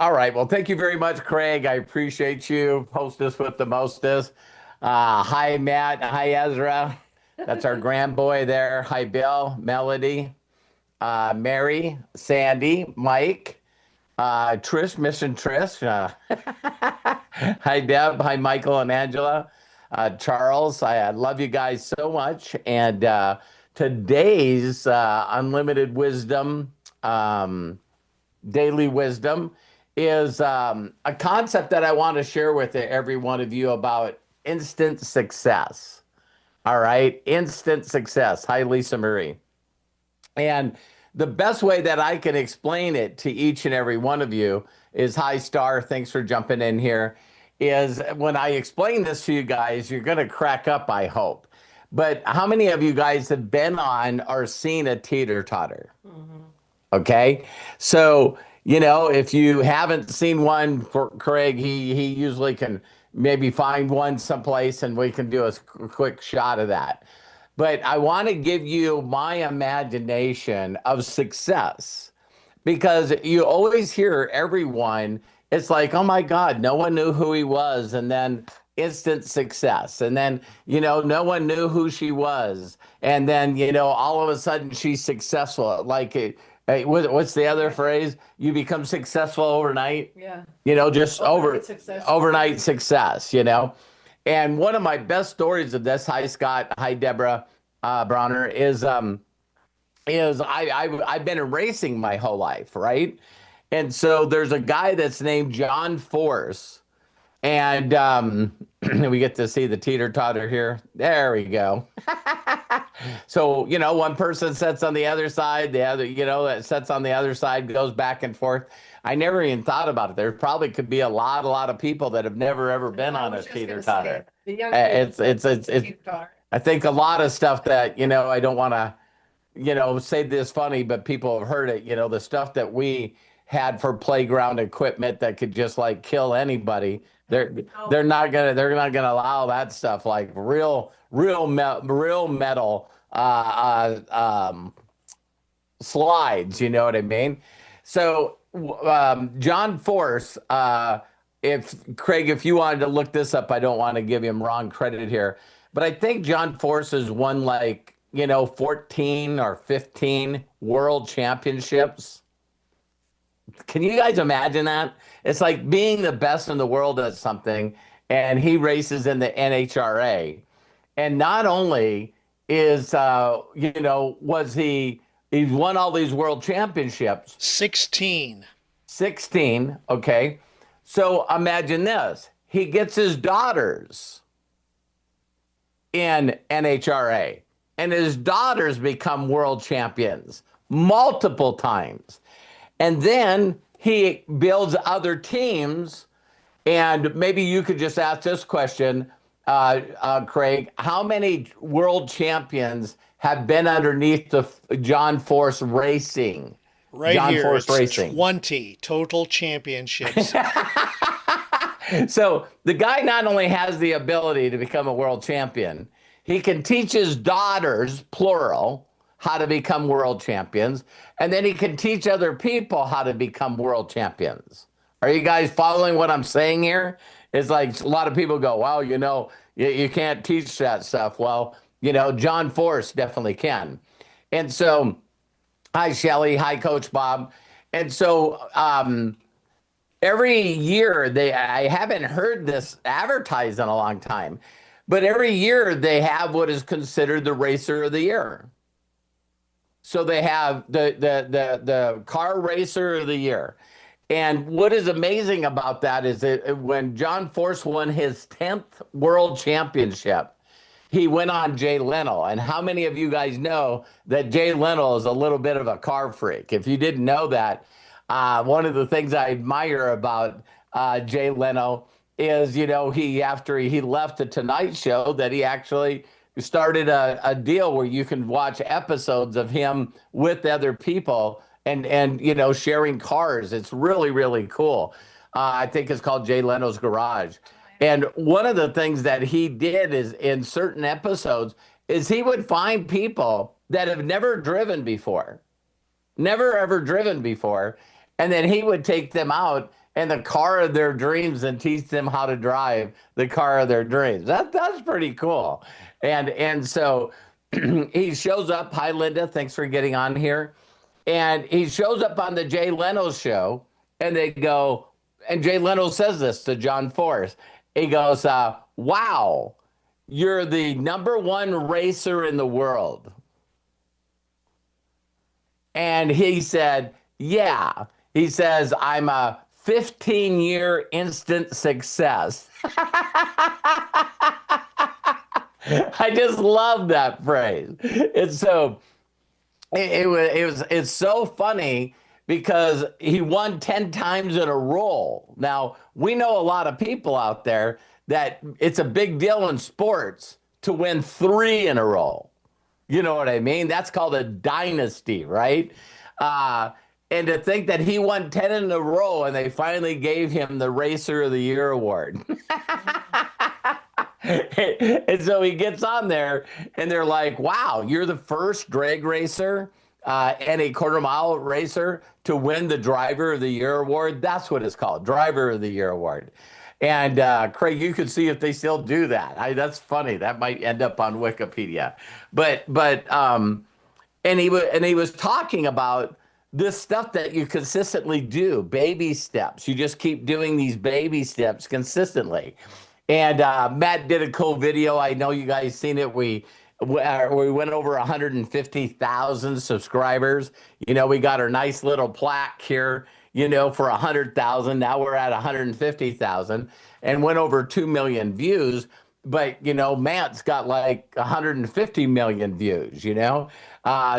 All right. Well, thank you very much, Craig. I appreciate you. Hostess with the mostest. Hi, Matt. Hi, Ezra. That's our grand boy there. Hi, Bill, Melody, Mary, Sandy, Mike, Trish, Mission Trish. Hi, Deb. Hi, Michael and Angela. Charles, I love you guys so much. And today's Unlimited Wisdom. Daily wisdom is a concept that I want to share with every one of you about instant success. All right, instant success. Hi, Lisa Marie. And the best way that I can explain it to each and every one of you is hi, Star. Thanks for jumping in here. Is when I explain this to you guys, you're going to crack up, I hope. But how many of you guys have been on or seen a teeter totter? Okay. So, if you haven't seen one for Craig, he usually can maybe find one someplace and we can do a quick shot of that. But I want to give you my imagination of success because you always hear everyone, it's like, oh my God, no one knew who he was. And then instant success. And then, no one knew who she was. And then, all of a sudden she's successful. Like, what's the other phrase? You become successful overnight. Yeah. Just overnight success. And one of my best stories of this, hi Scott, hi Deborah Bronner, is I've been racing my whole life, right? And so there's a guy that's named John Force, and we get to see the teeter totter here. There we go. So, one person sits on the other side, the other, that sits on the other side goes back and forth. I never even thought about it. There probably could be a lot of people that have never ever been on a teeter totter. It's I think a lot of stuff that, I don't want to, say this funny, but people have heard it, the stuff that we had for playground equipment that could just like kill anybody. They're not gonna allow that stuff, like real metal slides. You know what I mean? So John Force, if you wanted to look this up, I don't want to give him wrong credit here, but I think John Force has won 14 or 15 world championships. Can you guys imagine that? It's like being the best in the world at something, and he races in the NHRA. And not only was he's won all these world championships. 16. 16, okay. So imagine this. He gets his daughters in NHRA, and his daughters become world champions multiple times. And then he builds other teams. And maybe you could just ask this question, Craig. How many world champions have been underneath the John Force Racing? Right John here, Force it's Racing. 20 total championships. So the guy not only has the ability to become a world champion, he can teach his daughters, plural, how to become world champions, and then he can teach other people how to become world champions. Are you guys following what I'm saying here? It's like a lot of people go, well, you can't teach that stuff. Well, John Force definitely can. And so, hi, Shelly. Hi, Coach Bob. And so every year, I haven't heard this advertised in a long time, but every year they have what is considered the Racer of the Year. So they have the car racer of the year. And what is amazing about that is that when John Force won his 10th world championship, he went on Jay Leno. And how many of you guys know that Jay Leno is a little bit of a car freak? If you didn't know that, one of the things I admire about Jay Leno is, after he left the Tonight Show, that he actually started a deal where you can watch episodes of him with other people and sharing cars. It's really, really cool. I think it's called Jay Leno's Garage. And one of the things that he did is in certain episodes is he would find people that have never driven before, never ever driven before. And then he would take them out and the car of their dreams and teach them how to drive the car of their dreams. That's pretty cool. And so he shows up. Hi, Linda. Thanks for getting on here. And he shows up on the Jay Leno show, and they go, and Jay Leno says this to John Force. He goes, wow, you're the #1 racer in the world. And he said, yeah. He says, I'm a 15-year instant success. I just love that phrase. It's so it's so funny because he won 10 times in a row. Now, we know a lot of people out there that it's a big deal in sports to win 3 in a row. You know what I mean? That's called a dynasty, right? And to think that he won 10 in a row and they finally gave him the Racer of the Year award. And so he gets on there and they're like, wow, you're the first drag racer and a quarter-mile racer to win the Driver of the Year award. That's what it's called, Driver of the Year award. And Craig, you can see if they still do that. That's funny. That might end up on Wikipedia. But and he was talking about this stuff that you consistently do, baby steps. You just keep doing these baby steps consistently. And Matt did a cool video. I know you guys seen it. We went over 150,000 subscribers. You know, we got our nice little plaque here, you know, for 100,000. Now we're at 150,000 and went over 2 million views. But, you know, Matt's got like 150 million views, you know.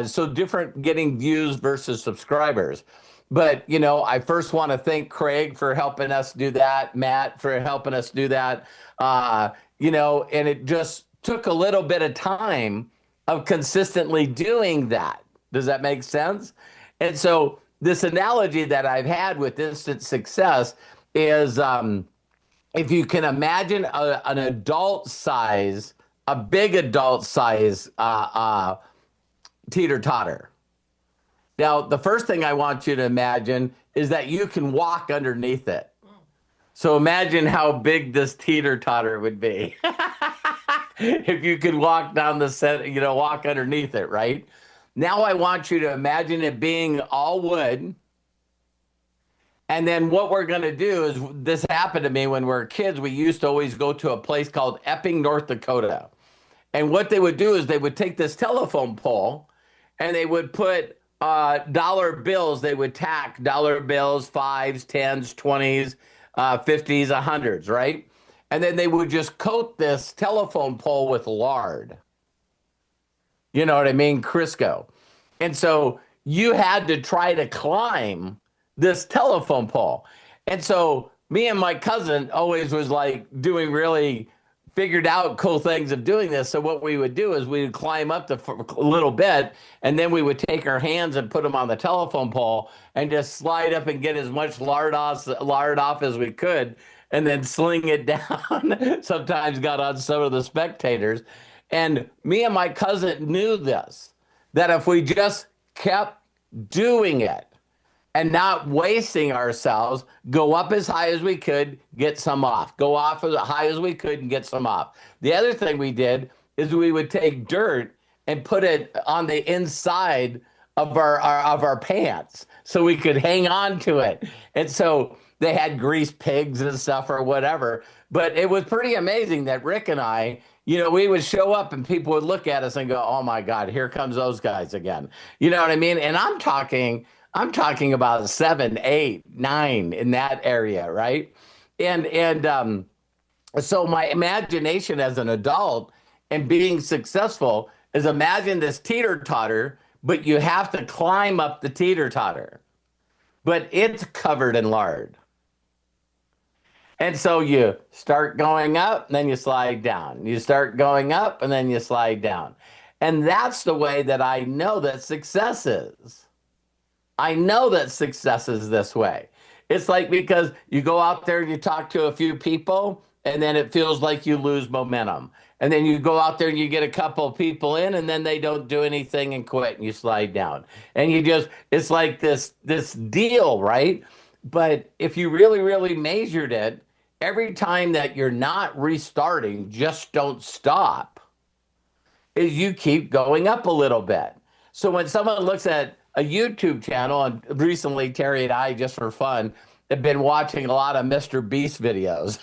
So different getting views versus subscribers. But, you know, I first want to thank Craig for helping us do that, Matt for helping us do that. You know, and it just took a little bit of time of consistently doing that. Does that make sense? And so this analogy that I've had with instant success is if you can imagine an adult size, a big adult size teeter-totter. Now, the first thing I want you to imagine is that you can walk underneath it. So imagine how big this teeter-totter would be. If you could walk down the set, you know, walk underneath it, right? Now I want you to imagine it being all wood. And then what we're going to do is, this happened to me when we were kids. We used to always go to a place called Epping, North Dakota. And what they would do is they would take this telephone pole and they would put dollar bills. They would tack dollar bills, 5s, 10s, 20s, 50s, 100s, right? And then they would just coat this telephone pole with lard. You know what I mean? Crisco. And so you had to try to climb this telephone pole. And so me and my cousin always was like doing really figured out cool things of doing this. So what we would do is we would climb up a little bit, and then we would take our hands and put them on the telephone pole and just slide up and get as much lard off as we could, and then sling it down. Sometimes got on some of the spectators. And me and my cousin knew this, that if we just kept doing it and not wasting ourselves, go up as high as we could, get some off. Go off as high as we could and get some off. The other thing we did is we would take dirt and put it on the inside of our pants so we could hang on to it. And so they had grease pigs and stuff or whatever. But it was pretty amazing that Rick and I, you know, we would show up and people would look at us and go, oh my God, here comes those guys again. You know what I mean? And I'm talking about 7, 8, 9 in that area, right? And so my imagination as an adult and being successful is, imagine this teeter-totter, but you have to climb up the teeter-totter, but it's covered in lard. And so you start going up, and then you slide down. You start going up, and then you slide down. And that's the way that I know that success is. I know that success is this way. It's like, because you go out there and you talk to a few people, and then it feels like you lose momentum. And then you go out there and you get a couple of people in, and then they don't do anything and quit, and you slide down. And you just, it's like this deal, right? But if you really, really measured it, every time that you're not restarting, just don't stop, is you keep going up a little bit. So when someone looks at a YouTube channel, and recently Terry and I, just for fun, have been watching a lot of Mr. Beast videos.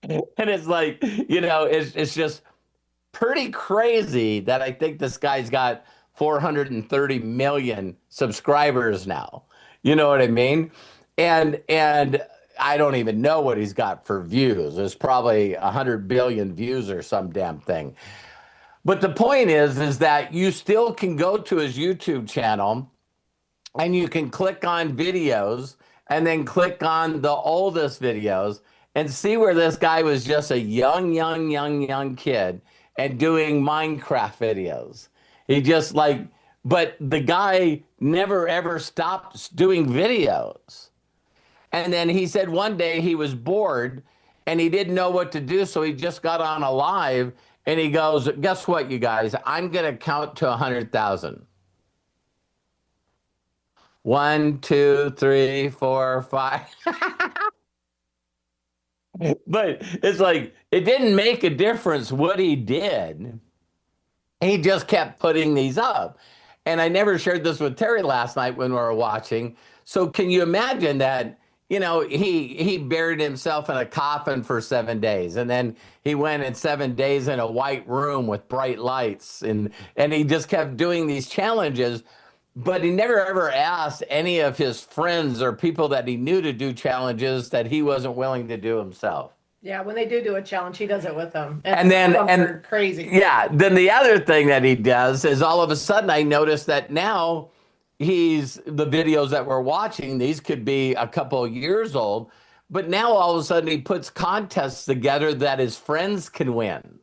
And it's like, it's just pretty crazy that I think this guy's got 430 million subscribers now. You know what I mean? And I don't even know what he's got for views. There's probably 100 billion views or some damn thing. But the point is that you still can go to his YouTube channel and you can click on videos and then click on the oldest videos and see where this guy was just a young kid and doing Minecraft videos. He just but the guy never ever stopped doing videos. And then he said one day he was bored and he didn't know what to do. So he just got on a live and he goes, guess what, you guys? I'm going to count to 100,000. 1, 2, 3, 4, 5. But it's like, it didn't make a difference what he did. He just kept putting these up. And I never shared this with Terry last night when we were watching. So can you imagine that, he buried himself in a coffin for 7 days. And then he went in 7 days in a white room with bright lights. And he just kept doing these challenges. But he never ever asked any of his friends or people that he knew to do challenges that he wasn't willing to do himself. Yeah, when they do a challenge, he does it with them. And crazy. Yeah, then the other thing that he does is all of a sudden I noticed that now the videos that we're watching, these could be a couple of years old, but now all of a sudden he puts contests together that his friends can win.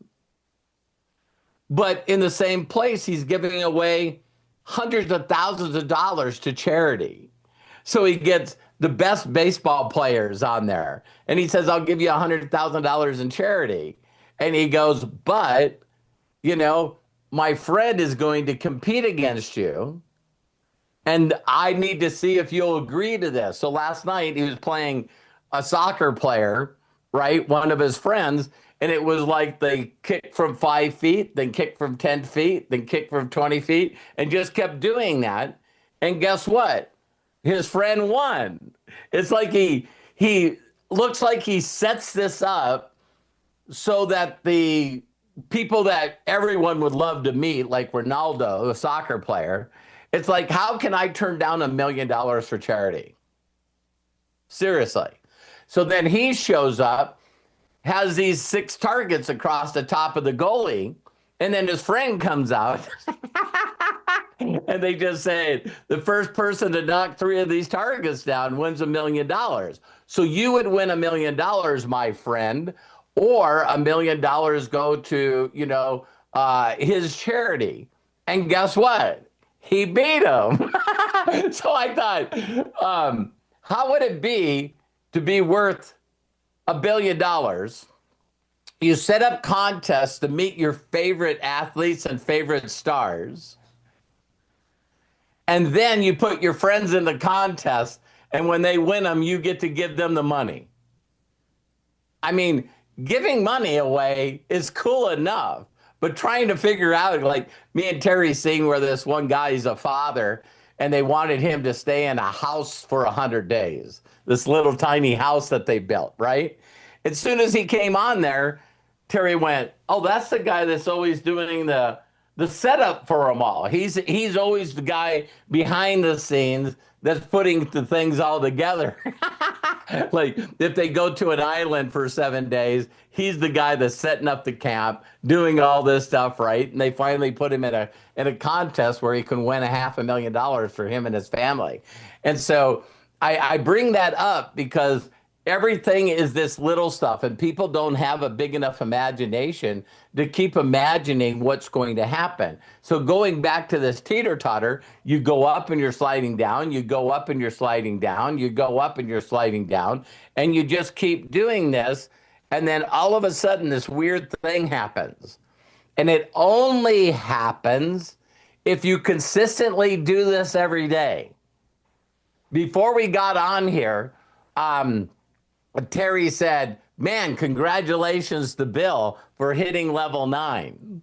But in the same place, he's giving away hundreds of thousands of dollars to charity. So he gets the best baseball players on there. And he says, I'll give you $100,000 in charity. And he goes, but, my friend is going to compete against you. And I need to see if you'll agree to this. So last night he was playing a soccer player, right? One of his friends. And it was like they kicked from 5 feet, then kicked from 10 feet, then kicked from 20 feet, and just kept doing that. And guess what? His friend won. It's like he looks like he sets this up so that the people that everyone would love to meet, like Ronaldo, a soccer player, it's like, how can I turn down $1 million for charity? Seriously. So then he shows up, has these 6 targets across the top of the goalie, and then his friend comes out and they just say, the first person to knock 3 of these targets down wins $1 million. So you would win $1 million, my friend, or $1 million go to, his charity. And guess what? He beat him. So I thought, how would it be to be worth $1 billion? You set up contests to meet your favorite athletes and favorite stars. And then you put your friends in the contest. And when they win them, you get to give them the money. I mean, giving money away is cool enough. But trying to figure out, like me and Terry seeing where this one guy is a father and they wanted him to stay in a house for 100 days. This little tiny house that they built, right? As soon as he came on there, Terry went, oh, that's the guy that's always doing the setup for them all. He's always the guy behind the scenes that's putting the things all together. Like if they go to an island for 7 days, he's the guy that's setting up the camp, doing all this stuff, right? And they finally put him in a contest where he can win $500,000 for him and his family. And so I bring that up because everything is this little stuff, and people don't have a big enough imagination to keep imagining what's going to happen. So going back to this teeter-totter, you go up and you're sliding down, you go up and you're sliding down, you go up and you're sliding down, and you just keep doing this, and then all of a sudden this weird thing happens. And it only happens if you consistently do this every day. before we got on here, Terry said, man, congratulations to Bill for hitting level 9.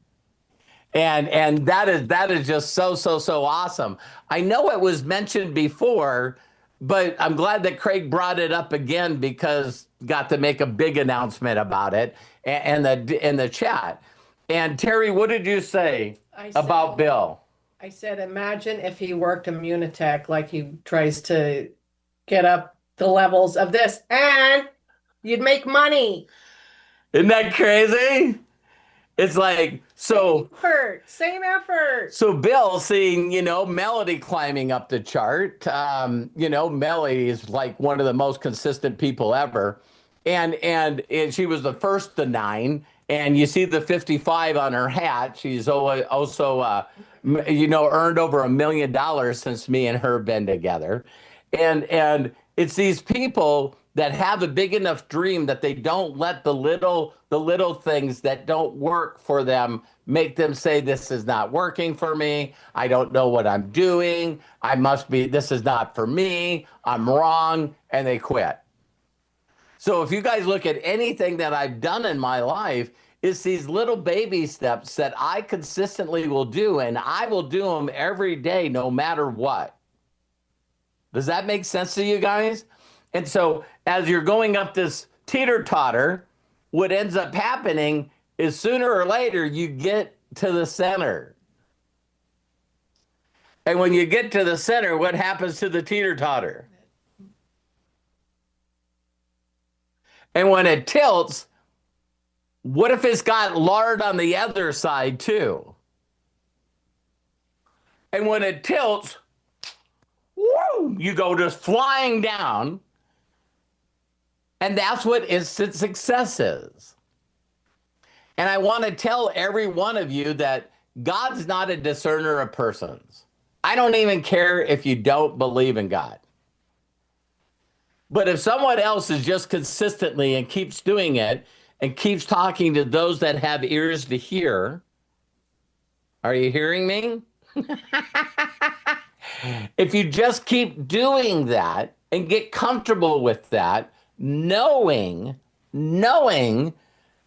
And that is just so awesome. I know it was mentioned before, but I'm glad that Craig brought it up again because got to make a big announcement about it and in the chat. And Terry, what did you say about Bill? I said, imagine if he worked Immunotech like he tries to get up the levels of this, and you'd make money. Isn't that crazy? It's like, Same effort. So Bill seeing, Melody climbing up the chart, Melody is like one of the most consistent people ever. And she was the first to 9. And you see the 55 on her hat. She's also, earned over $1 million since me and her been together. And it's these people that have a big enough dream that they don't let the little things that don't work for them make them say, this is not working for me. I don't know what I'm doing. This is not for me. I'm wrong. And they quit. So if you guys look at anything that I've done in my life, it's these little baby steps that I consistently will do, and I will do them every day, no matter what. Does that make sense to you guys? And so as you're going up this teeter-totter, what ends up happening is sooner or later you get to the center. And when you get to the center, what happens to the teeter-totter? And when it tilts, what if it's got lard on the other side too? And when it tilts, woo, you go just flying down. And that's what instant success is. And I want to tell every one of you that God's not a discerner of persons. I don't even care if you don't believe in God. But if someone else is just consistently and keeps doing it and keeps talking to those that have ears to hear, are you hearing me? If you just keep doing that and get comfortable with that, knowing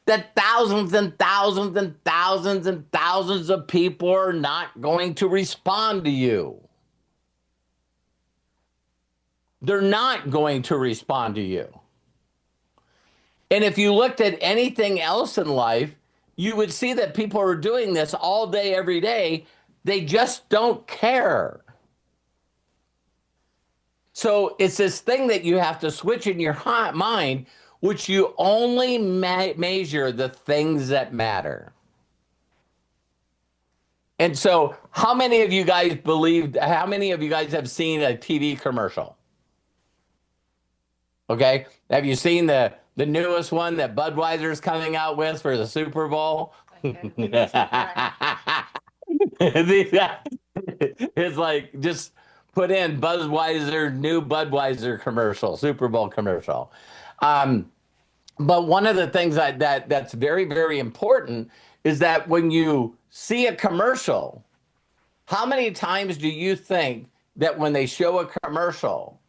that thousands and thousands and thousands and thousands of people are not going to respond to you. They're not going to respond to you. And if you looked at anything else in life, you would see that people are doing this all day, every day. They just don't care. So it's this thing that you have to switch in your mind, which you only measure the things that matter. And so how many of you guys have seen a TV commercial? Okay. Have you seen the newest one that Budweiser is coming out with for the Super Bowl? It's like, just put in Budweiser, new Budweiser commercial, Super Bowl commercial. But one of the things that's very, very important is that when you see a commercial, how many times do you think that when they show a commercial,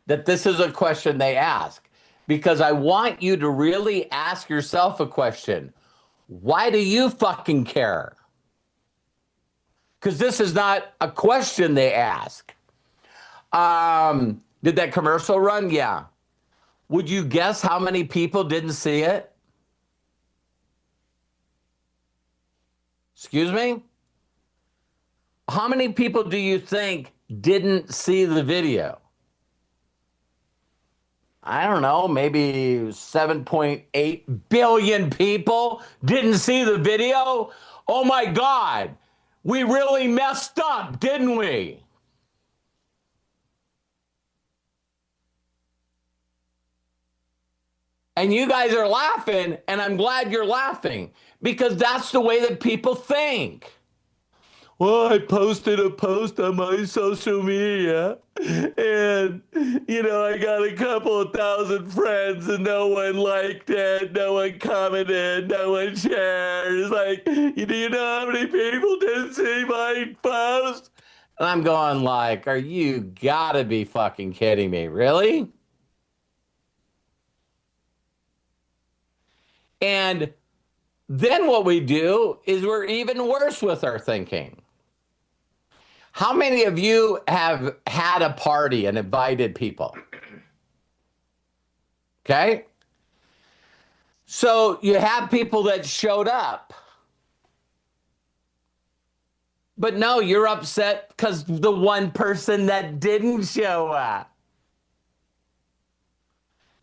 that this is a question they ask? Because I want you to really ask yourself a question. Why do you fucking care? Because this is not a question they ask. Did that commercial run? Yeah. Would you guess how many people didn't see it? Excuse me? How many people do you think didn't see the video? I don't know, maybe 7.8 billion people didn't see the video? Oh my God, we really messed up, didn't we? And you guys are laughing, and I'm glad you're laughing, because that's the way that people think. Well, I posted a post on my social media, and, I got a couple of thousand friends, and no one liked it, no one commented, no one shared. It's like, do you know how many people didn't see my post? And I'm going like, are you gotta be fucking kidding me? Really? And then what we do is we're even worse with our thinking. How many of you have had a party and invited people? Okay. So you have people that showed up. But no, you're upset because the one person that didn't show up.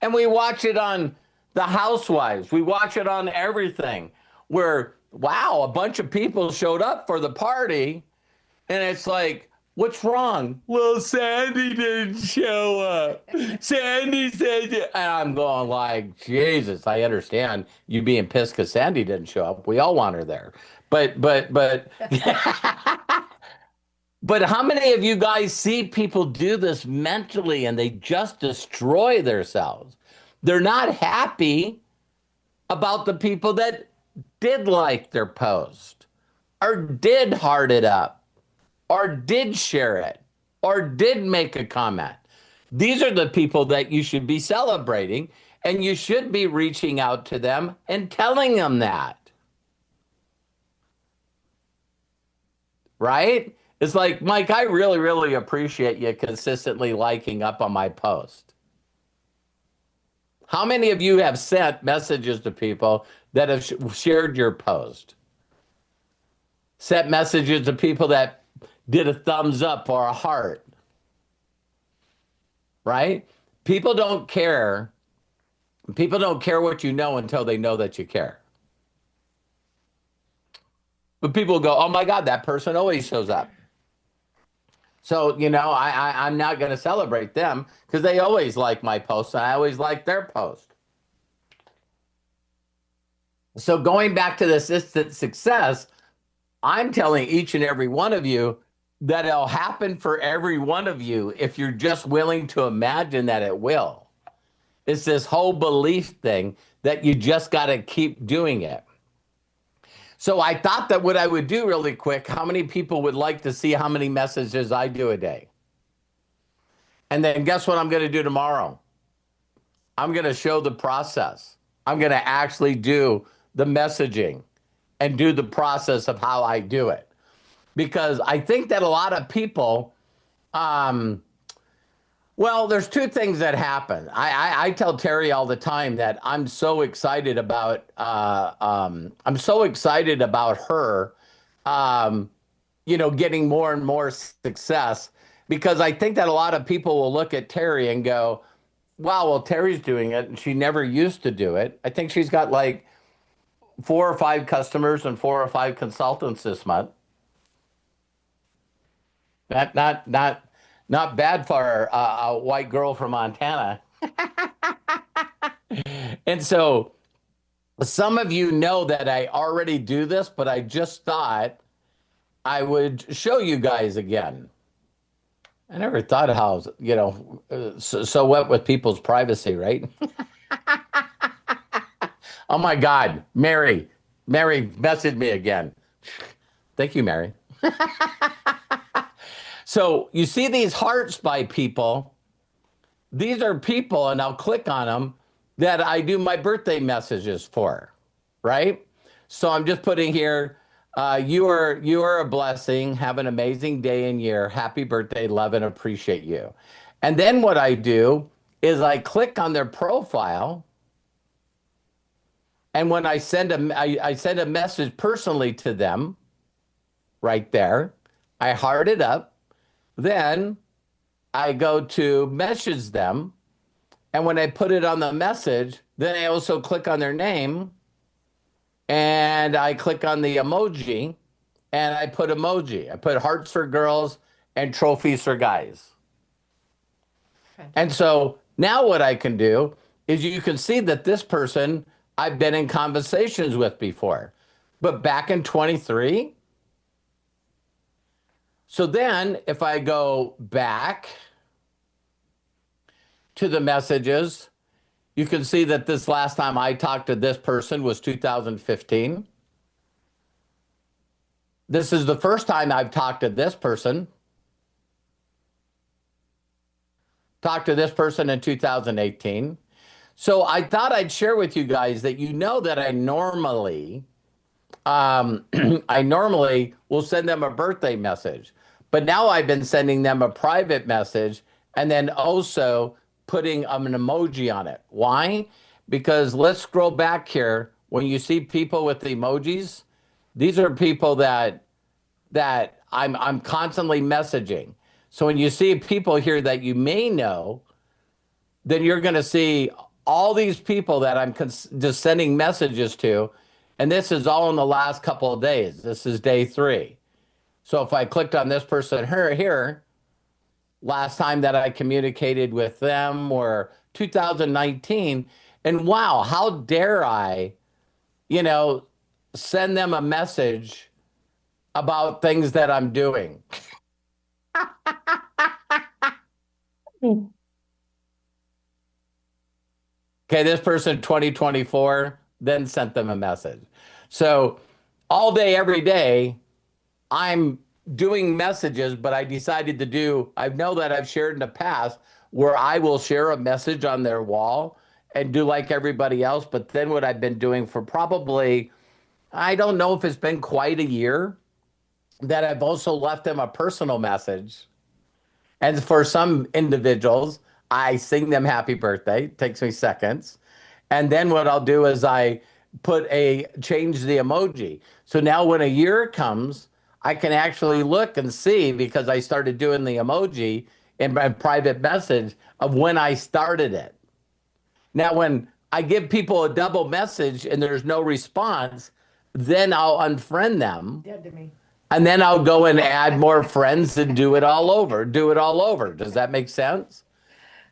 And we watch it on The Housewives. We watch it on everything where, wow, a bunch of people showed up for the party. And it's like, what's wrong? Well, Sandy didn't show up. Sandy said, and I'm going like, Jesus, I understand you being pissed because Sandy didn't show up. We all want her there. But, but how many of you guys see people do this mentally and they just destroy themselves? They're not happy about the people that did like their post or did heart it up or did share it or did make a comment. These are the people that you should be celebrating, and you should be reaching out to them and telling them that. Right? It's like, Mike, I really, really appreciate you consistently liking up on my post. How many of you have sent messages to people that have shared your post? Sent messages to people that did a thumbs up or a heart? Right? People don't care. People don't care what you know until they know that you care. But people go, oh my God, that person always shows up. So, I'm not going to celebrate them because they always like my posts and I always like their post. So going back to this instant success, I'm telling each and every one of you that it'll happen for every one of you if you're just willing to imagine that it will. It's this whole belief thing that you just got to keep doing it. So I thought that what I would do really quick, how many people would like to see how many messages I do a day? And then guess what I'm going to do tomorrow? I'm going to show the process. I'm going to actually do the messaging and do the process of how I do it. Because I think that a lot of people, there's two things that happen. I tell Terry all the time that I'm so excited about her, getting more and more success, because I think that a lot of people will look at Terry and go, wow, well, Terry's doing it and she never used to do it. I think she's got like 4 or 5 customers and 4 or 5 consultants this month. Not bad for a white girl from Montana. And so some of you know that I already do this, but I just thought I would show you guys again. I never thought of how, so what with people's privacy, right? Oh my God, Mary messaged me again. Thank you, Mary. So you see these hearts by people. These are people, and I'll click on them, that I do my birthday messages for, right? So I'm just putting here, you are a blessing. Have an amazing day and year. Happy birthday, love and appreciate you. And then what I do is I click on their profile, and when I send a message personally to them, right there, I heart it up. Then I go to message them. And when I put it on the message, then I also click on their name and I click on the emoji and I put emoji. I put hearts for girls and trophies for guys. Okay. And so now what I can do is you can see that this person I've been in conversations with before, but back in 23. So then if I go back to the messages, you can see that this last time I talked to this person was 2015. This is the first time I've talked to this person talked to this person in 2018. So I thought I'd share with you guys that that I normally I normally will send them a birthday message, but now I've been sending them a private message and then also putting an emoji on it. Why? Because let's scroll back here. When you see people with the emojis, these are people that I'm constantly messaging. So when you see people here that you may know, then you're going to see all these people that I'm just sending messages to. And this is all in the last couple of days. This is day 3. So if I clicked on this person here, last time that I communicated with them were 2019. And wow, how dare I, send them a message about things that I'm doing. Okay, this person 2024 then sent them a message. So all day, every day, I'm doing messages, but I decided to I know that I've shared in the past where I will share a message on their wall and do like everybody else. But then what I've been doing for probably, I don't know if it's been quite a year, that I've also left them a personal message. And for some individuals, I sing them happy birthday. It takes me seconds. And then what I'll do is I change the emoji. So now when a year comes, I can actually look and see, because I started doing the emoji in my private message of when I started it. Now, when I give people a double message and there's no response, then I'll unfriend them. Dead to me. And then I'll go and add more friends and do it all over. Does that make sense?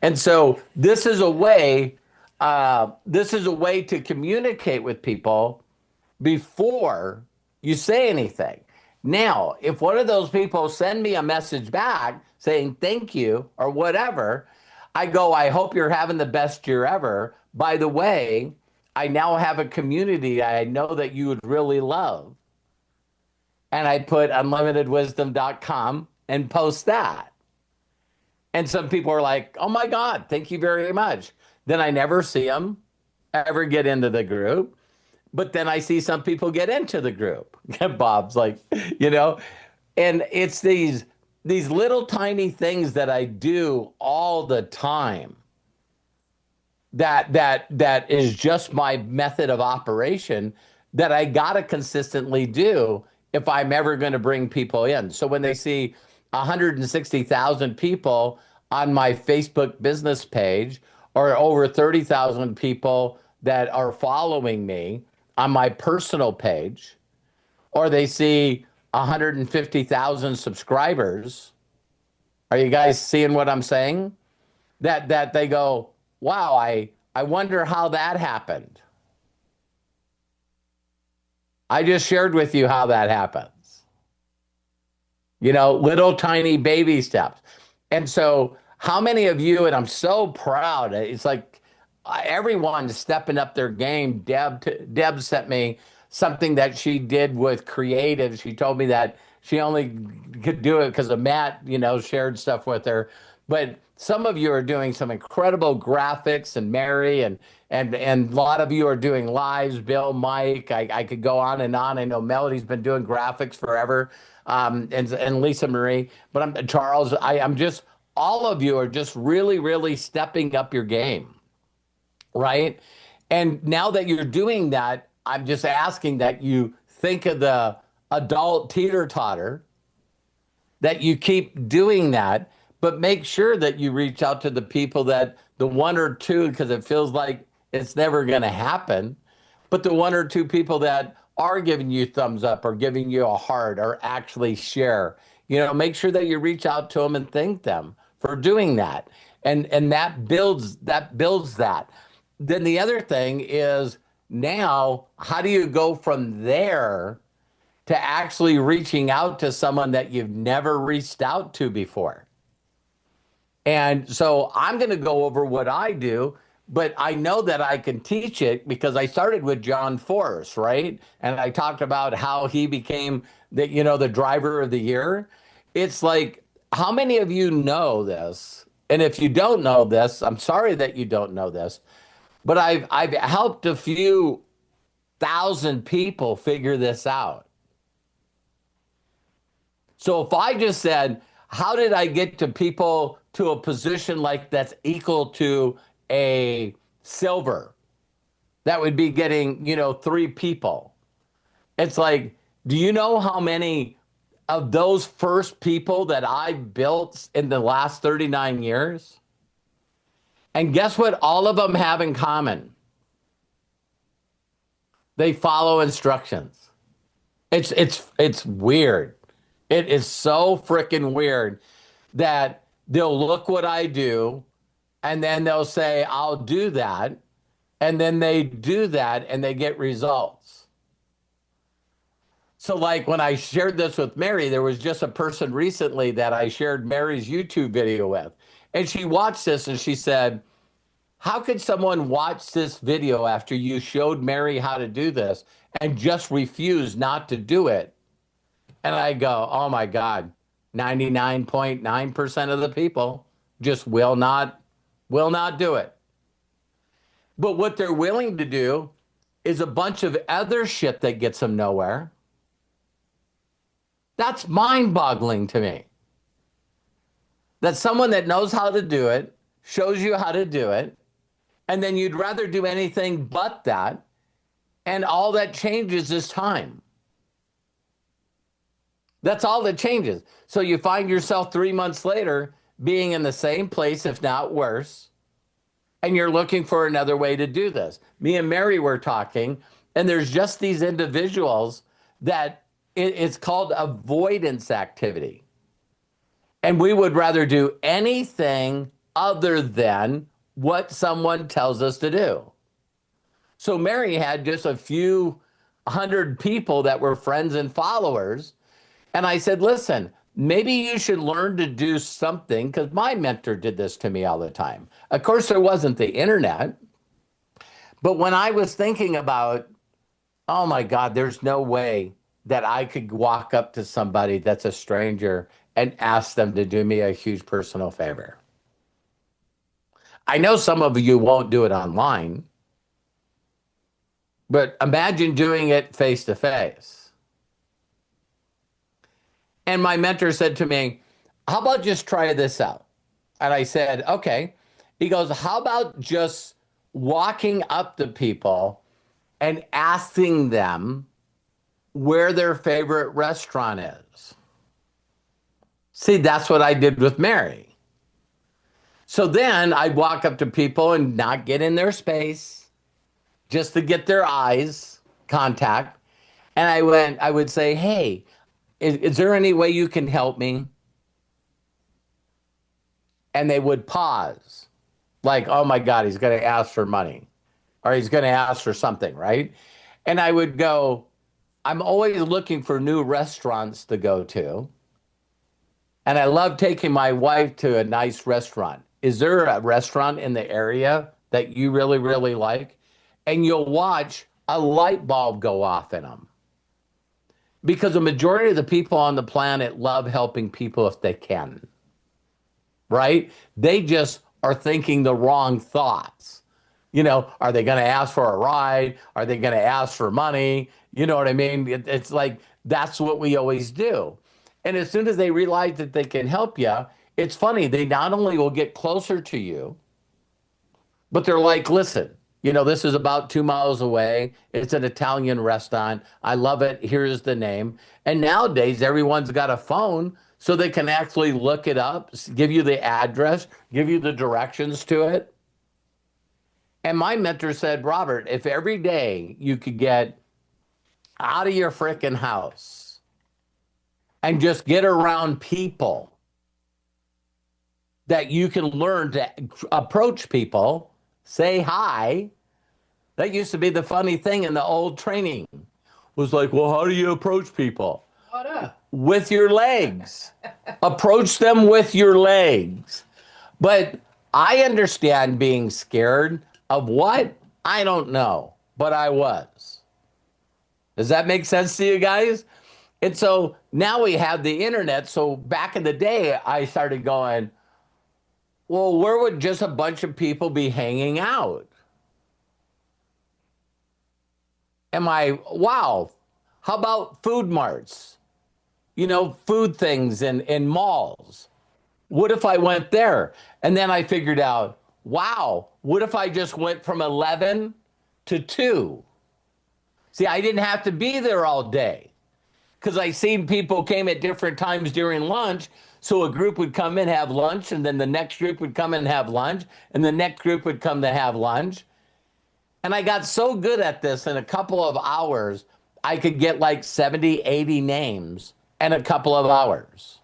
And so this is a way to communicate with people before you say anything. Now, if one of those people send me a message back saying thank you or whatever, I go, I hope you're having the best year ever. By the way, I now have a community I know that you would really love. And I put unlimitedwisdom.com and post that. And some people are like, oh my God, thank you very much. Then I never see them ever get into the group. But then I see some people get into the group. Bob's like, and it's these little tiny things that I do all the time that is just my method of operation that I got to consistently do if I'm ever going to bring people in. So when they see 160,000 people on my Facebook business page, or over 30,000 people that are following me on my personal page, or they see 150,000 subscribers, are you guys seeing what I'm saying? That they go, wow, I wonder how that happened. I just shared with you how that happens. Little tiny baby steps. And so how many of you, and I'm so proud, it's like everyone's stepping up their game. Deb sent me something that she did with creative. She told me that she only could do it because of Matt, shared stuff with her. But some of you are doing some incredible graphics, and Mary, and a lot of you are doing lives. Bill, Mike, I could go on and on. I know Melody's been doing graphics forever, and Lisa Marie. But Charles. I'm just, all of you are just really, really stepping up your game, right? And now that you're doing that, I'm just asking that you think of the adult teeter-totter, that you keep doing that. But make sure that you reach out to the people that the one or two, because it feels like it's never going to happen, but the one or two people that are giving you thumbs up or giving you a heart or actually share, make sure that you reach out to them and thank them for doing that. And that builds that. Then the other thing is, now, how do you go from there to actually reaching out to someone that you've never reached out to before? And so I'm going to go over what I do, but I know that I can teach it because I started with John Force, right? And I talked about how he became the driver of the year. It's like, how many of you know this, And if you don't know this, I'm sorry that you don't know this, but I've helped a few thousand people figure this out. So if I just said, how did I get to people to a position like that's equal to a silver? That would be getting, 3 people. It's like, do you know how many of those first people that I built in the last 39 years? And guess what all of them have in common? They follow instructions. It's weird. It is so freaking weird that they'll look what I do and then they'll say, I'll do that. And then they do that and they get results. So like when I shared this with Mary, there was just a person recently that I shared Mary's YouTube video with. And she watched this and she said, how could someone watch this video after you showed Mary how to do this and just refuse not to do it? And I go, oh my God, 99.9% of the people just will not do it. But what they're willing to do is a bunch of other shit that gets them nowhere. That's mind-boggling to me. That someone that knows how to do it, shows you how to do it, and then you'd rather do anything but that, and all that changes is time. That's all that changes. So you find yourself 3 months later being in the same place, if not worse, and you're looking for another way to do this. Me and Mary were talking, and there's just these individuals that it's called avoidance activity. And we would rather do anything other than what someone tells us to do. So Mary had just a few hundred people that were friends and followers. And I said, listen, maybe you should learn to do something, because my mentor did this to me all the time. Of course, there wasn't the internet. But when I was thinking about, oh my God, there's no way that I could walk up to somebody that's a stranger and ask them to do me a huge personal favor. I know some of you won't do it online, but imagine doing it face to face. And my mentor said to me, how about just try this out? And I said, okay. He goes, how about just walking up to people and asking them where their favorite restaurant is? See, that's what I did with Mary. So then I'd walk up to people and not get in their space, just to get their eyes contact. And I would say, hey, is there any way you can help me? And they would pause, like, oh my God, he's going to ask for money, or he's going to ask for something, right? And I would go, I'm always looking for new restaurants to go to. And I love taking my wife to a nice restaurant. Is there a restaurant in the area that you really, really like? And you'll watch a light bulb go off in them. Because the majority of the people on the planet love helping people if they can, right? They just are thinking the wrong thoughts. Are they going to ask for a ride? Are they going to ask for money? You know what I mean? It's like, that's what we always do. And as soon as they realize that they can help you, it's funny. They not only will get closer to you, but they're like, listen, this is about 2 miles away. It's an Italian restaurant. I love it. Here's the name. And nowadays, everyone's got a phone, so they can actually look it up, give you the address, give you the directions to it. And my mentor said, Robert, if every day you could get out of your frickin' house and just get around people that you can learn to approach people, say hi. That used to be the funny thing in the old training. Was like, well, how do you approach people? What up? With your legs. Approach them with your legs. But I understand being scared of what? I don't know, but I was. Does that make sense to you guys? And so now we have the internet. So back in the day, I started going, Well, where would just a bunch of people be hanging out? Wow. How about food marts? Food things in malls. What if I went there? And then I figured out, wow, what if I just went from 11 to 2? See, I didn't have to be there all day because I seen people came at different times during lunch. So a group would come in, have lunch, and then the next group would come in and have lunch, and the next group would come to have lunch. And I got so good at this in a couple of hours, I could get like 70, 80 names in a couple of hours.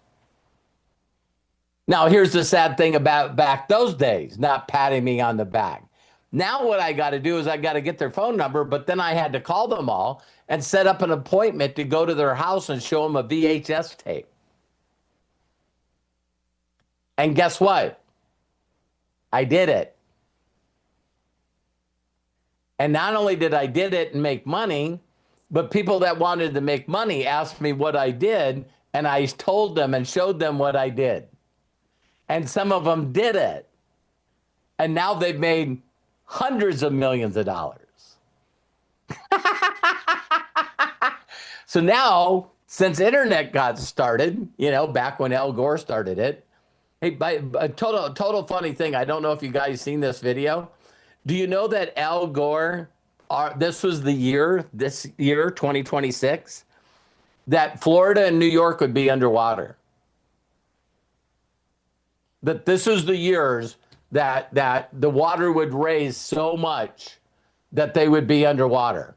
Now, here's the sad thing about back those days, not patting me on the back. Now what I got to do is I got to get their phone number, but then I had to call them all and set up an appointment to go to their house and show them a VHS tape. And guess what? I did it. And not only did I did it and make money, but people that wanted to make money asked me what I did, and I told them and showed them what I did. And some of them did it. And now they've made hundreds of millions of dollars. So now, since internet got started, back when Al Gore started it, hey, a total funny thing. I don't know if you guys seen this video. Do you know that Al Gore, this year, 2026, that Florida and New York would be underwater? That this is the years that the water would raise so much that they would be underwater.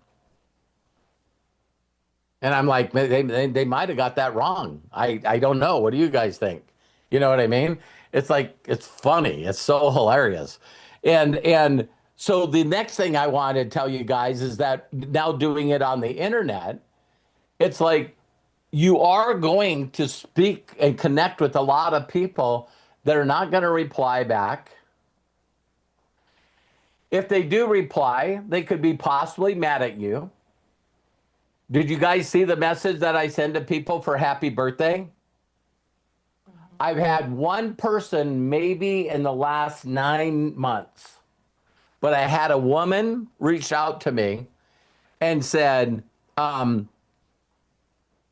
And I'm like, they might have got that wrong. I don't know. What do you guys think? You know what I mean? It's like, it's funny. It's so hilarious. And so the next thing I wanted to tell you guys is that now doing it on the internet, it's like you are going to speak and connect with a lot of people that are not going to reply back. If they do reply, they could be possibly mad at you. Did you guys see the message that I send to people for happy birthday? I've had one person maybe in the last 9 months, but I had a woman reach out to me and said,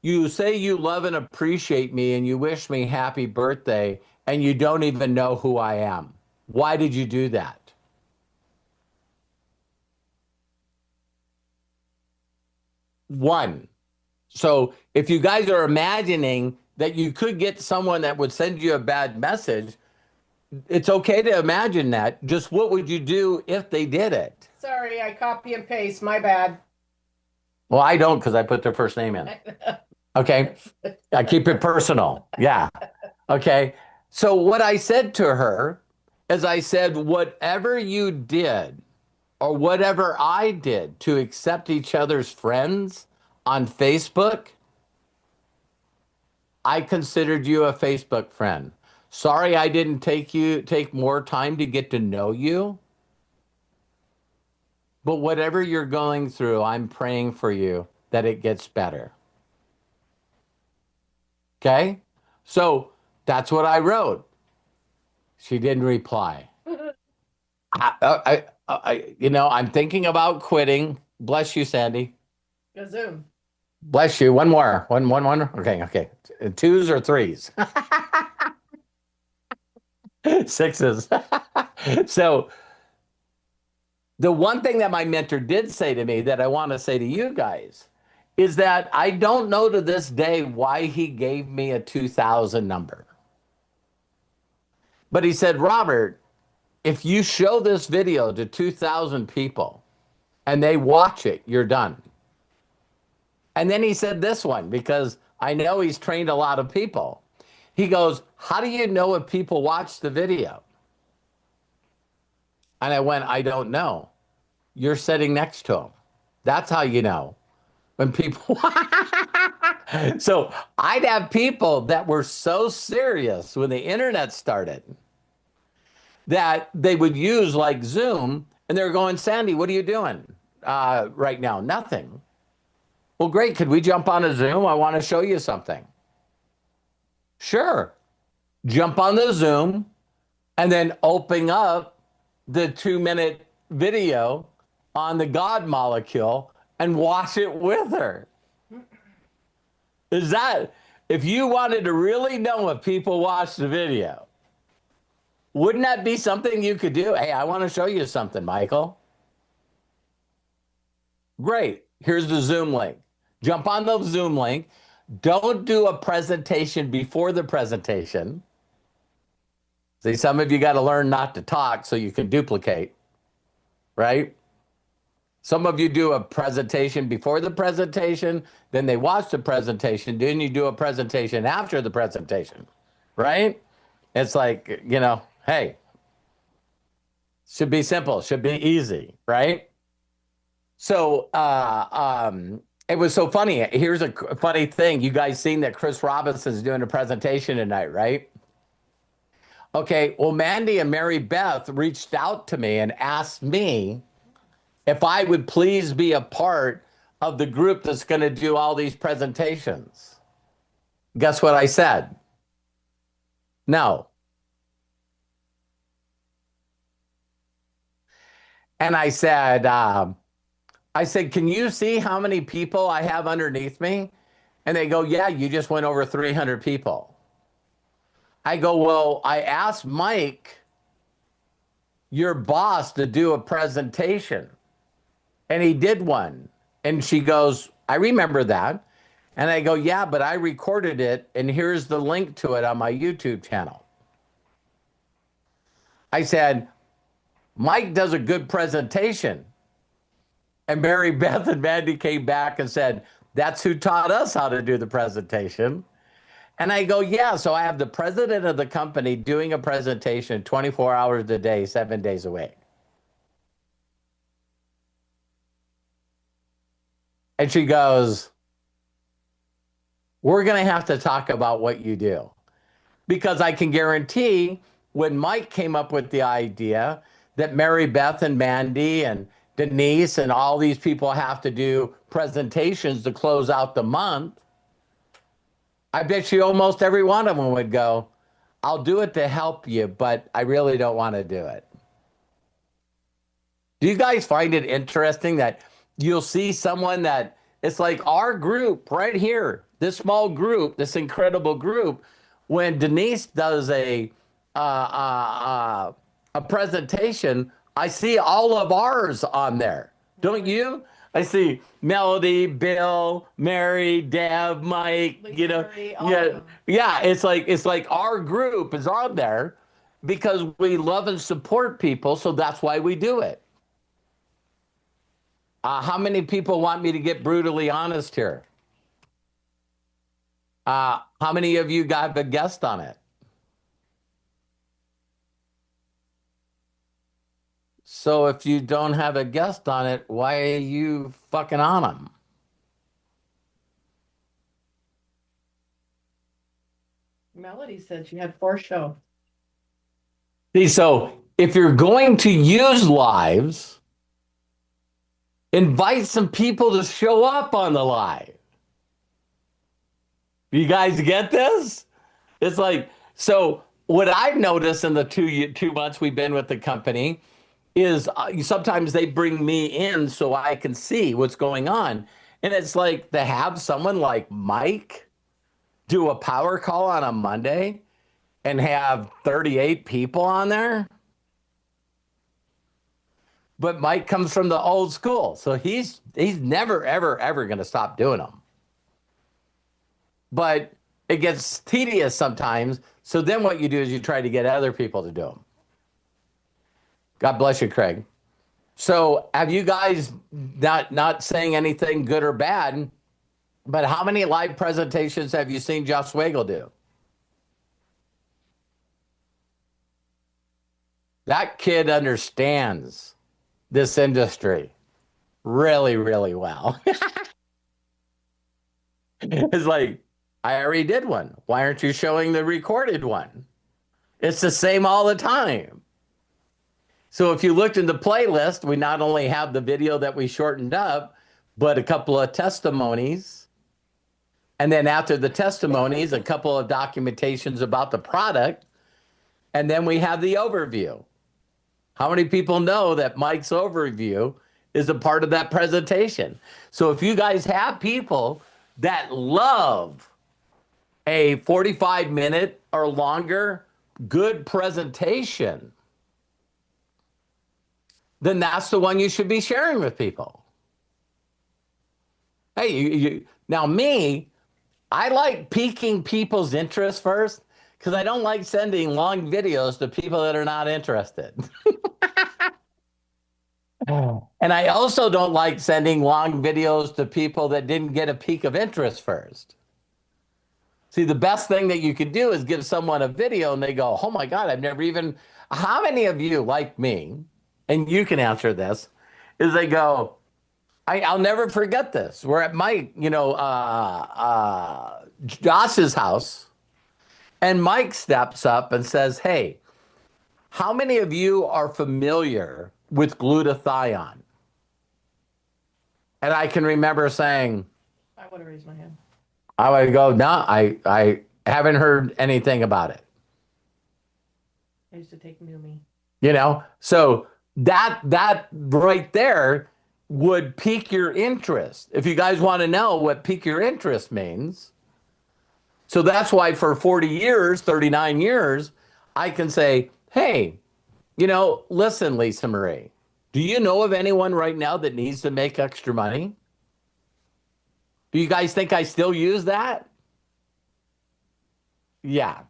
you say you love and appreciate me and you wish me happy birthday and you don't even know who I am. Why did you do that? One. So if you guys are imagining that you could get someone that would send you a bad message, it's okay to imagine that. Just what would you do if they did it? Sorry, I copy and paste. My bad. Well, I don't because I put their first name in. Okay. I keep it personal. Yeah. Okay. So what I said to her is I said, whatever you did or whatever I did to accept each other's friends on Facebook, I considered you a Facebook friend. Sorry I didn't take more time to get to know you. But whatever you're going through, I'm praying for you that it gets better. Okay? So that's what I wrote. She didn't reply. I'm thinking about quitting. Bless you, Sandy. Go Zoom. Bless you. One more. One. Okay. 2s or 3s? 6s. So the one thing that my mentor did say to me that I want to say to you guys is that I don't know to this day why he gave me a 2000 number. But he said, Robert, if you show this video to 2,000 people and they watch it, you're done. And then he said this one, because I know he's trained a lot of people. He goes, how do you know if people watch the video? And I went, I don't know. You're sitting next to them. That's how you know. When people... So I'd have people that were so serious when the internet started that they would use like Zoom, and they're going, Sandy, what are you doing right now? Nothing. Well, great. Could we jump on a Zoom? I want to show you something. Sure. Jump on the Zoom. and then open up the 2-minute video on the God molecule and watch it with her. Is that, if you wanted to really know if people watch the video, wouldn't that be something you could do? Hey, I want to show you something, Michael. Great. Here's the Zoom link. Jump on the Zoom link. Don't do a presentation before the presentation. See, some of you got to learn not to talk so you can duplicate, right? Some of you do a presentation before the presentation, then they watch the presentation, then you do a presentation after the presentation, right? It's like, you know, hey, should be simple, should be easy, right? So it was so funny. Here's a funny thing. You guys seen that Chris Robinson's doing a presentation tonight, right? Okay, well, Mandy and Mary Beth reached out to me and asked me if I would please be a part of the group that's going to do all these presentations. Guess what I said? No. And I said, can you see how many people I have underneath me? And they go, yeah, you just went over 300 people. I go, well, I asked Mike, your boss, to do a presentation. And he did one. And she goes, I remember that. And I go, yeah, but I recorded it. And here's the link to it on my YouTube channel. I said, Mike does a good presentation. And Mary Beth and Mandy came back and said, that's who taught us how to do the presentation. And I go, yeah, so I have the president of the company doing a presentation 24 hours a day, 7 days a week. And she goes, we're going to have to talk about what you do. Because I can guarantee when Mike came up with the idea that Mary Beth and Mandy and Denise and all these people have to do presentations to close out the month, I bet you almost every one of them would go, I'll do it to help you, but I really don't want to do it. Do you guys find it interesting that you'll see someone that it's like our group right here, this small group, this incredible group, when Denise does a presentation, I see all of ours on there. Don't you? I see Melody, Bill, Mary, Deb, Mike, you know, yeah. It's like our group is on there because we love and support people. So that's why we do it. How many people want me to get brutally honest here? How many of you got a guest on it? So if you don't have a guest on it, why are you fucking on them? Melody said she had 4 shows. See, so if you're going to use lives, invite some people to show up on the live. You guys get this? It's like, so what I've noticed in the 2 months we've been with the company is sometimes they bring me in so I can see what's going on. And it's like to have someone like Mike do a power call on a Monday and have 38 people on there. But Mike comes from the old school, so he's never, ever going to stop doing them. But it gets tedious sometimes. So then what you do is you try to get other people to do them. God bless you, Craig. So have you guys, not saying anything good or bad, but how many live presentations have you seen Josh Swagel do? That kid understands this industry really, really well. It's like, I already did one. Why aren't you showing the recorded one? It's the same all the time. So if you looked in the playlist, we not only have the video that we shortened up, but a couple of testimonies. And then after the testimonies, a couple of documentations about the product. And then we have the overview. How many people know that Mike's overview is a part of that presentation? So if you guys have people that love a 45-minute or longer good presentation, then that's the one you should be sharing with people. Hey, now me, I like piquing people's interest first because I don't like sending long videos to people that are not interested. And I also don't like sending long videos to people that didn't get a peak of interest first. See, the best thing that you could do is give someone a video and they go, oh my God, I've never even, how many of you like me, and you can answer this, is they go, I'll never forget this. We're at Mike, Josh's house, and Mike steps up and says, hey, how many of you are familiar with glutathione? And I can remember saying, I would have raised my hand. I would go, no, I haven't heard anything about it. I used to take Numi. So that right there would pique your interest. If you guys want to know what pique your interest means. So that's why for 40 years, 39 years, I can say, hey, listen, Lisa Marie, do you know of anyone right now that needs to make extra money? Do you guys think I still use that? Yeah.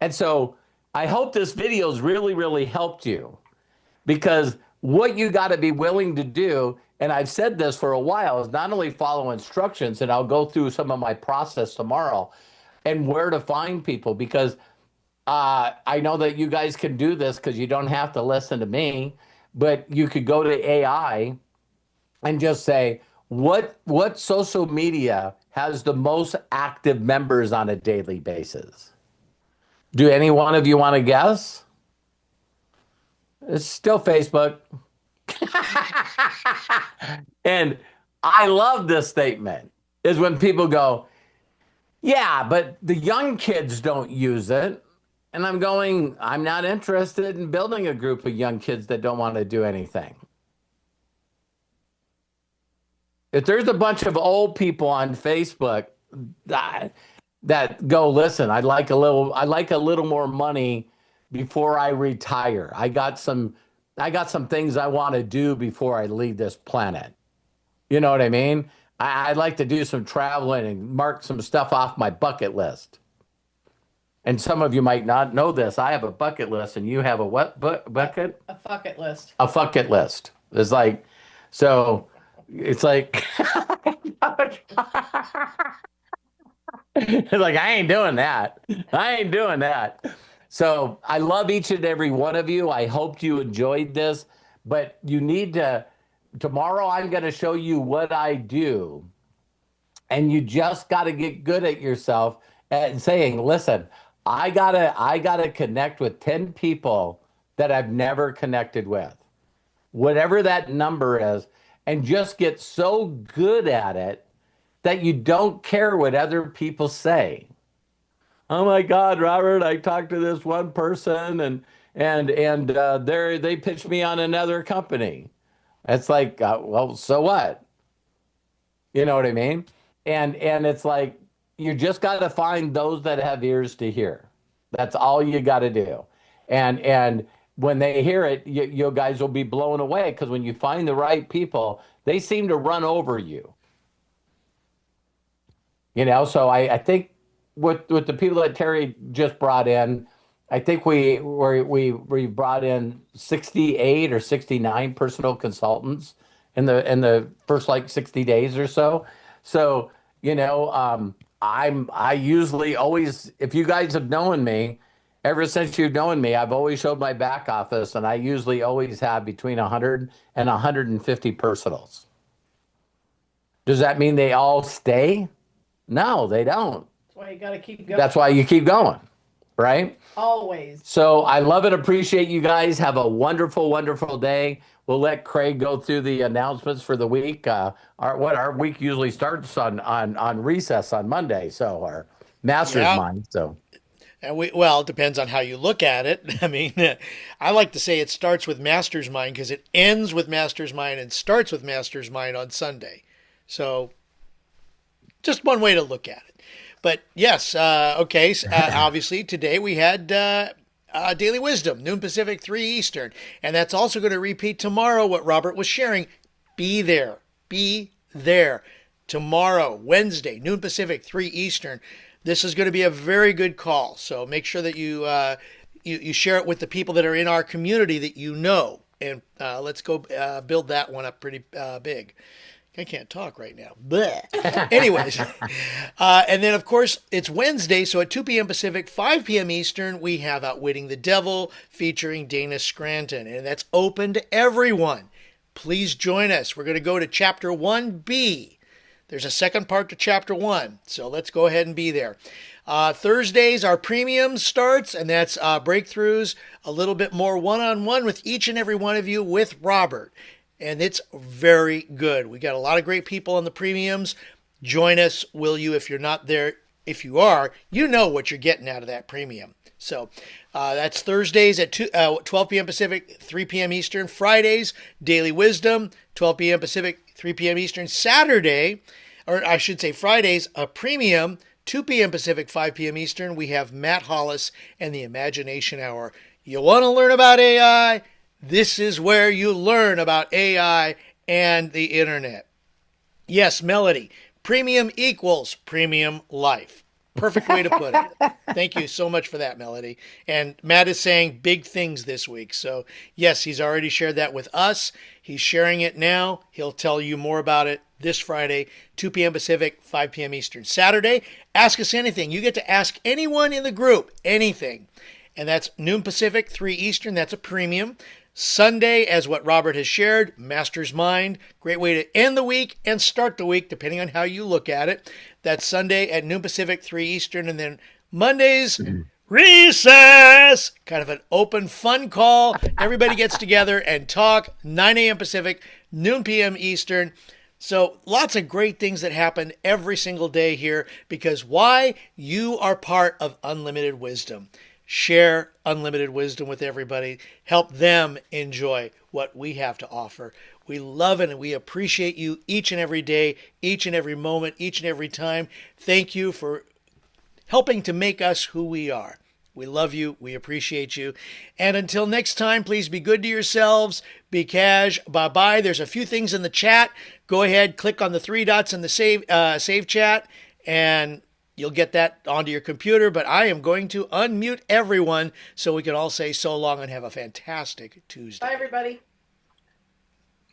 And so I hope this video has really, really helped you, because what you got to be willing to do, and I've said this for a while, is not only follow instructions, and I'll go through some of my process tomorrow and where to find people, because I know that you guys can do this because you don't have to listen to me, but you could go to AI and just say, what social media has the most active members on a daily basis? Do any one of you want to guess? It's still Facebook. And I love this statement, is when people go, yeah, but the young kids don't use it. And I'm going, I'm not interested in building a group of young kids that don't want to do anything. If there's a bunch of old people on Facebook that go, listen, I'd like a little more money before I retire. I got some things I want to do before I leave this planet. You know what I mean? I'd like to do some traveling and mark some stuff off my bucket list. And some of you might not know this. I have a bucket list, and you have a what bucket? A bucket list. A bucket list. It's like, so it's like, it's like, I ain't doing that. I ain't doing that. So I love each and every one of you. I hope you enjoyed this, but you need to, tomorrow I'm going to show you what I do. And you just got to get good at yourself and saying, listen, I gotta connect with 10 people that I've never connected with, whatever that number is, and just get so good at it that you don't care what other people say. Oh my God, Robert, I talked to this one person and they pitched me on another company. It's like, well, so what? You know what I mean? And it's like, you just got to find those that have ears to hear. That's all you got to do. And when they hear it, you guys will be blown away, because when you find the right people, they seem to run over you. So I think with the people that Terry just brought in, I think we brought in 68 or 69 personal consultants in the first 60 days or so. So, I usually always, if you guys have known me, ever since you've known me, I've always showed my back office, and I usually always have between 100 and 150 personals. Does that mean they all stay? No, they don't. That's why you got to keep going. That's why you keep going, right? Always. So I love and appreciate you guys. Have a wonderful, wonderful day. We'll let Craig go through the announcements for the week. Our week usually starts on recess on Monday, so our master's mind. So And well, it depends on how you look at it. I mean, I like to say it starts with Master's Mind because it ends with Master's Mind and starts with Master's Mind on Sunday. So, just one way to look at it. But yes, okay. Obviously, today we had Daily Wisdom, noon Pacific, 3 Eastern. And that's also going to repeat tomorrow what Robert was sharing. Be there. Be there. Tomorrow, Wednesday, noon Pacific, 3 Eastern. This is going to be a very good call. So make sure that you share it with the people that are in our community that you know. And let's go build that one up pretty big. I can't talk right now. Anyways, and then, of course, it's Wednesday, so at 2 p.m. Pacific, 5 p.m. Eastern, we have Outwitting the Devil featuring Dana Scranton, and that's open to everyone. Please join us. We're going to go to Chapter 1B. There's a second part to Chapter 1, so let's go ahead and be there. Thursdays, our premium starts, and that's breakthroughs, a little bit more one-on-one with each and every one of you with Robert. And it's very good. We got a lot of great people on the premiums. Join us, will you? If you're not there, if you are, you know what you're getting out of that premium. So that's Thursdays at 12 p.m. Pacific, 3 p.m. Eastern. Fridays, Daily Wisdom, 12 p.m. Pacific, 3 p.m. Eastern. Saturday, or I should say Fridays, a premium, 2 p.m. Pacific, 5 p.m. Eastern. We have Matt Hollis and the Imagination Hour. You want to learn about AI? This is where you learn about AI and the internet. Yes, Melody, premium equals premium life. Perfect way to put it. Thank you so much for that, Melody. And Matt is saying big things this week. So yes, he's already shared that with us. He's sharing it now. He'll tell you more about it this Friday, 2 p.m. Pacific, 5 p.m. Eastern. Saturday, ask us anything. You get to ask anyone in the group anything. And that's noon Pacific, 3 Eastern. That's a premium. Sunday, as what Robert has shared, Master's Mind. Great way to end the week and start the week, depending on how you look at it. That's Sunday at noon Pacific, 3 Eastern. And then Mondays, recess. Kind of an open, fun call. Everybody gets together and talk. 9 a.m. Pacific, noon p.m. Eastern. So lots of great things that happen every single day here. Because why? You are part of Unlimited Wisdom. Share unlimited wisdom with everybody. Help them enjoy what we have to offer. We love it and we appreciate you each and every day, each and every moment, each and every time. Thank you for helping to make us who we are. We love you. We appreciate you. And until next time, please be good to yourselves. Be cash. Bye-bye. There's a few things in the chat. Go ahead, click on the 3 dots in the save chat, and you'll get that onto your computer, but I am going to unmute everyone so we can all say so long and have a fantastic Tuesday. Bye, everybody.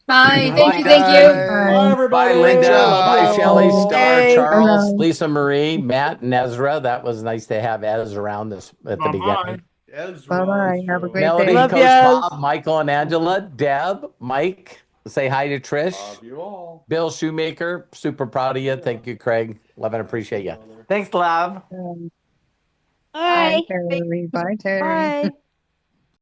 Bye. Bye, Thank you. Bye, everybody. Bye, Linda. Bye, Love you. Shelley, Star, Hey. Charles, Lisa Marie, Matt, and Ezra. That was nice to have Ez around this at the beginning. Bye-bye. Have a great Melody, day. Love Coach yas. Bob, Michael and Angela, Deb, Mike. Say hi to Trish. Love you all. Bill Shoemaker, super proud of you. Thank you, Craig. Love and appreciate you. Thanks, love. Bye, Terry. Bye, Terry. Bye.